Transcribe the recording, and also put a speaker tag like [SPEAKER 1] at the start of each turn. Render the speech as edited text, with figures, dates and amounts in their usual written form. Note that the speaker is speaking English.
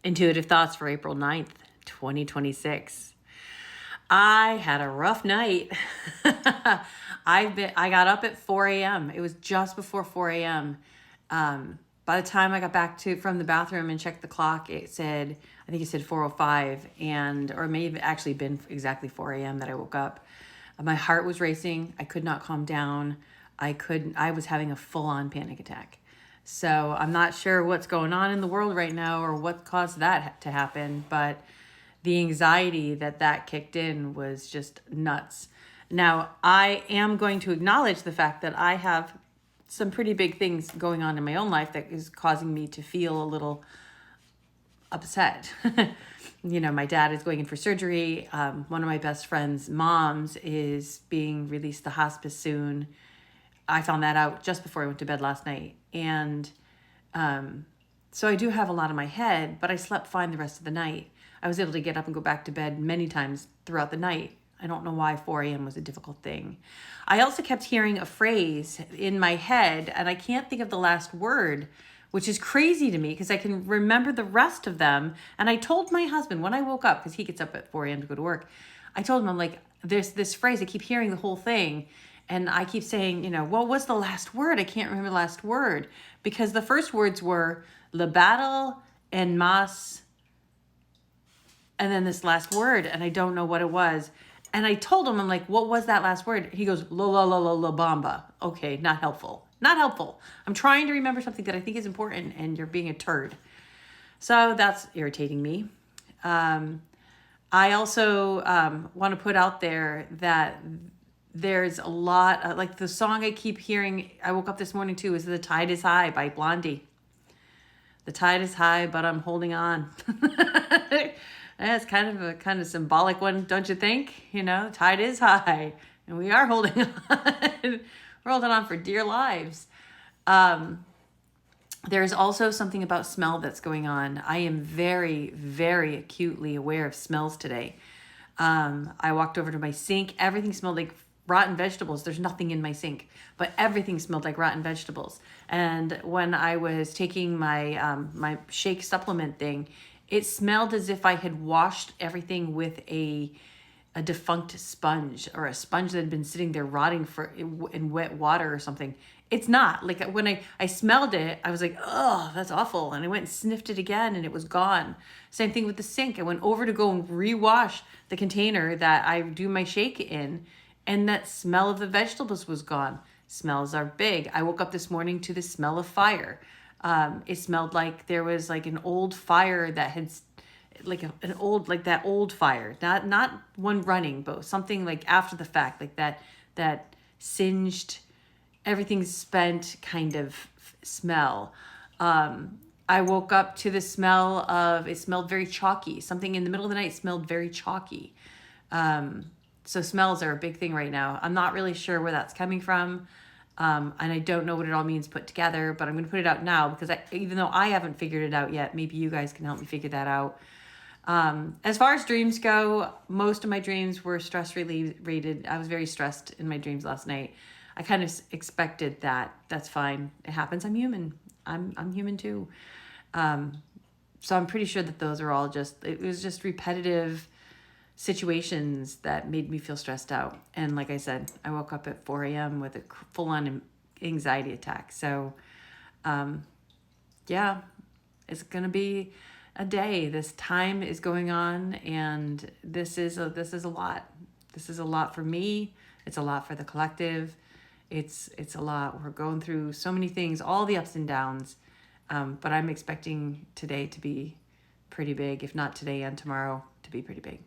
[SPEAKER 1] Intuitive thoughts for April 9th, 2026. I had a rough night. I got up at 4 a.m. It was just before 4 a.m. By the time I got back from the bathroom and checked the clock, I think it said 4:05, or it may have actually been exactly 4 a.m. that I woke up. My heart was racing. I could not calm down. I was having a full-on panic attack. So I'm not sure what's going on in the world right now or what caused that to happen, but the anxiety that kicked in was just nuts. Now, I am going to acknowledge the fact that I have some pretty big things going on in my own life that is causing me to feel a little upset. My dad is going in for surgery. One of my best friend's moms is being released to hospice soon. I found that out just before I went to bed last night. And so I do have a lot in my head, but I slept fine the rest of the night. I was able to get up and go back to bed many times throughout the night. I don't know why 4 a.m. was a difficult thing. I also kept hearing a phrase in my head, and I can't think of the last word, which is crazy to me because I can remember the rest of them. And I told my husband when I woke up, because he gets up at 4 a.m. to go to work, I told him, I'm like, there's this phrase, I keep hearing the whole thing. And I keep saying, what was the last word? I can't remember the last word. Because the first words were le battle and mas, and then this last word, and I don't know what it was. And I told him, I'm like, what was that last word? He goes, la bamba. Okay, not helpful. Not helpful. I'm trying to remember something that I think is important, and you're being a turd. So that's irritating me. I also want to put out there that there's a lot, like the song I keep hearing, I woke up this morning to, is The Tide is High by Blondie. The tide is high, but I'm holding on. That's kind of a symbolic one, don't you think? The tide is high, and we are holding on. We're holding on for dear lives. There's also something about smell that's going on. I am very, very acutely aware of smells today. I walked over to my sink. Everything smelled like rotten vegetables. There's nothing in my sink, but everything smelled like rotten vegetables. And when I was taking my my shake supplement thing, it smelled as if I had washed everything with a defunct sponge, or a sponge that had been sitting there rotting in wet water or something. It's not. Like when I smelled it, I was like, oh, that's awful. And I went and sniffed it again and it was gone. Same thing with the sink. I went over to go and rewash the container that I do my shake in, and that smell of the vegetables was gone. Smells are big. I woke up this morning to the smell of fire. It smelled like there was like an old fire that had, like that old fire, not one running, but something like after the fact, like that singed, everything's spent kind of smell. I woke up to the smell of, it smelled very chalky. Something in the middle of the night smelled very chalky. So smells are a big thing right now. I'm not really sure where that's coming from. And I don't know what it all means put together, but I'm going to put it out now because even though I haven't figured it out yet, maybe you guys can help me figure that out. As far as dreams go, most of my dreams were stress related. I was very stressed in my dreams last night. I kind of expected that. That's fine. It happens. I'm human. I'm human too. So I'm pretty sure that those are all it was just repetitive situations that made me feel stressed out. And like I said, I woke up at 4 a.m. with a full-on anxiety attack. So, yeah, it's going to be a day. This time is going on, and this is a lot. This is a lot for me. It's a lot for the collective. It's a lot. We're going through so many things, all the ups and downs. But I'm expecting today to be pretty big, if not today and tomorrow to be pretty big.